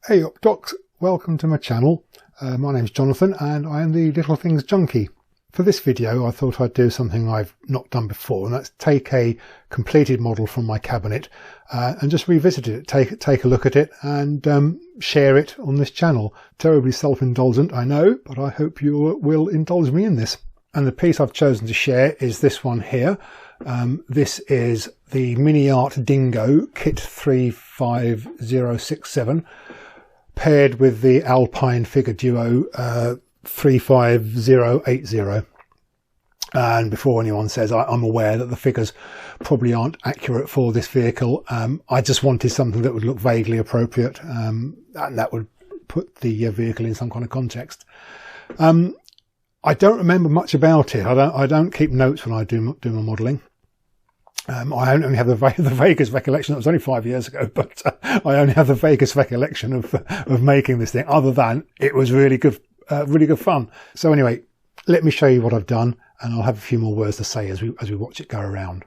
Hey up docs, welcome to my channel. My name's Jonathan and I am the Little Things Junkie. For this video I thought I'd do something I've not done before, and that's take a completed model from my cabinet and just revisit it, take a look at it and share it on this channel. Terribly self-indulgent, I know, but I hope you will indulge me in this. And the piece I've chosen to share is this one here. This is the Miniart Dingo Kit 35067 paired with the Alpine figure duo 35080. And before anyone says, I'm aware that the figures probably aren't accurate for this vehicle. I just wanted something that would look vaguely appropriate and that would put the vehicle in some kind of context. I don't remember much about it. I don't keep notes when I do my modelling. I only have the vaguest recollection. That was only 5 years ago, but I only have the vaguest recollection of making this thing. Other than it was really good fun. So anyway, let me show you what I've done, and I'll have a few more words to say as we watch it go around.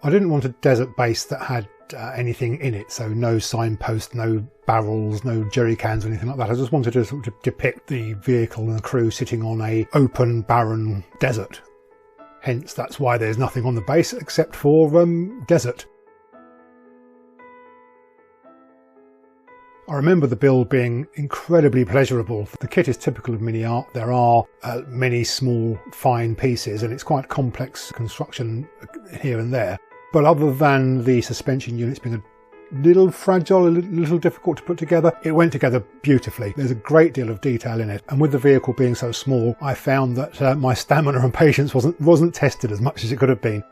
I didn't want a desert base that had anything in it, so no signpost, no barrels, no jerry cans or anything like that. I just wanted to sort of depict the vehicle and the crew sitting on a open, barren desert. Hence, that's why there's nothing on the base except for desert. I remember the build being incredibly pleasurable. The kit is typical of Miniart. There are many small, fine pieces, and it's quite complex construction here and there. But other than the suspension units being a little fragile, a little difficult to put together, it went together beautifully. There's a great deal of detail in it, and with the vehicle being so small, I found that my stamina and patience wasn't tested as much as it could have been.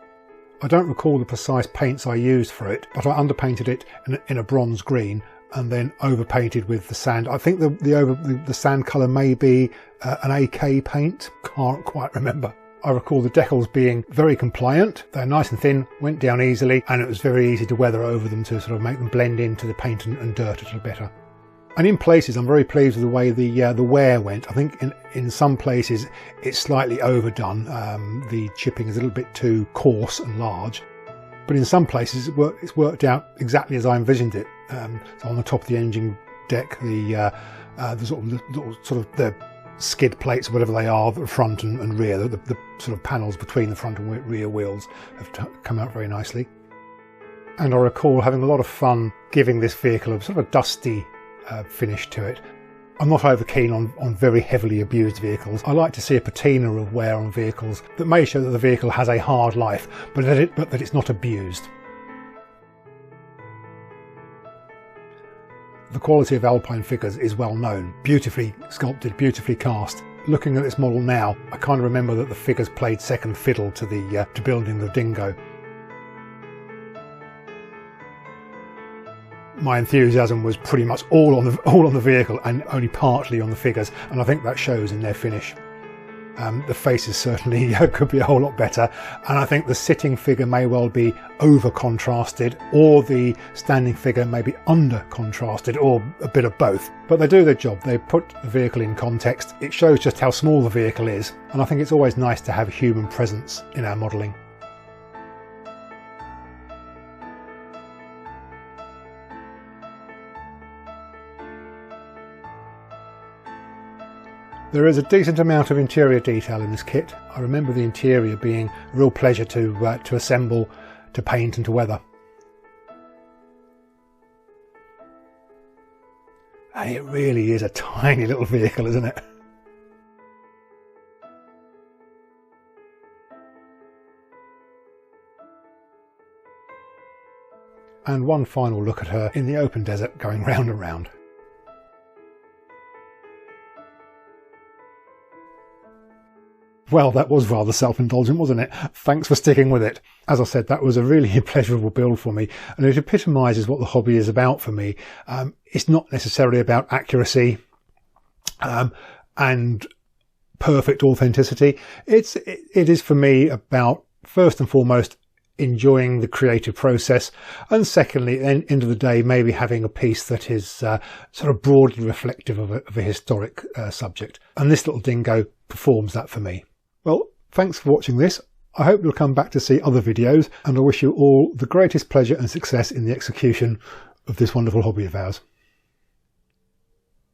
I don't recall the precise paints I used for it, but I underpainted it in a bronze green and then overpainted with the sand. I think the sand colour may be an AK paint, can't quite remember. I recall the decals being very compliant. They're nice and thin, went down easily, and it was very easy to weather over them to sort of make them blend into the paint and dirt a little better. And in places, I'm very pleased with the way the wear went. I think in some places it's slightly overdone. The chipping is a little bit too coarse and large, but in some places it's worked out exactly as I envisioned it. So on the top of the engine deck, the skid plates, whatever they are, the front and rear, the sort of panels between the front and rear wheels have come out very nicely. And I recall having a lot of fun giving this vehicle a sort of a dusty finish to it. I'm not over keen on very heavily abused vehicles. I like to see a patina of wear on vehicles that may show that the vehicle has a hard life, but that it's not abused. The quality of Alpine figures is well known, beautifully sculpted, beautifully cast. Looking at this model now, I kind of remember that the figures played second fiddle to building the Dingo. My enthusiasm was pretty much all on the vehicle and only partly on the figures, and I think that shows in their finish. The faces certainly could be a whole lot better, and I think the sitting figure may well be over contrasted, or the standing figure may be under contrasted, or a bit of both. But they do their job. They put the vehicle in context. It shows just how small the vehicle is, and I think it's always nice to have human presence in our modelling. There is a decent amount of interior detail in this kit. I remember the interior being a real pleasure to assemble, to paint and to weather. And it really is a tiny little vehicle, isn't it? And one final look at her in the open desert going round and round. Well, that was rather self-indulgent, wasn't it? Thanks for sticking with it. As I said, that was a really pleasurable build for me, and it epitomises what the hobby is about for me. It's not necessarily about accuracy and perfect authenticity. It is for me about, first and foremost, enjoying the creative process, and secondly, at the end of the day, maybe having a piece that is sort of broadly reflective of a historic subject. And this little dingo performs that for me. Well, thanks for watching this. I hope you'll come back to see other videos, and I wish you all the greatest pleasure and success in the execution of this wonderful hobby of ours.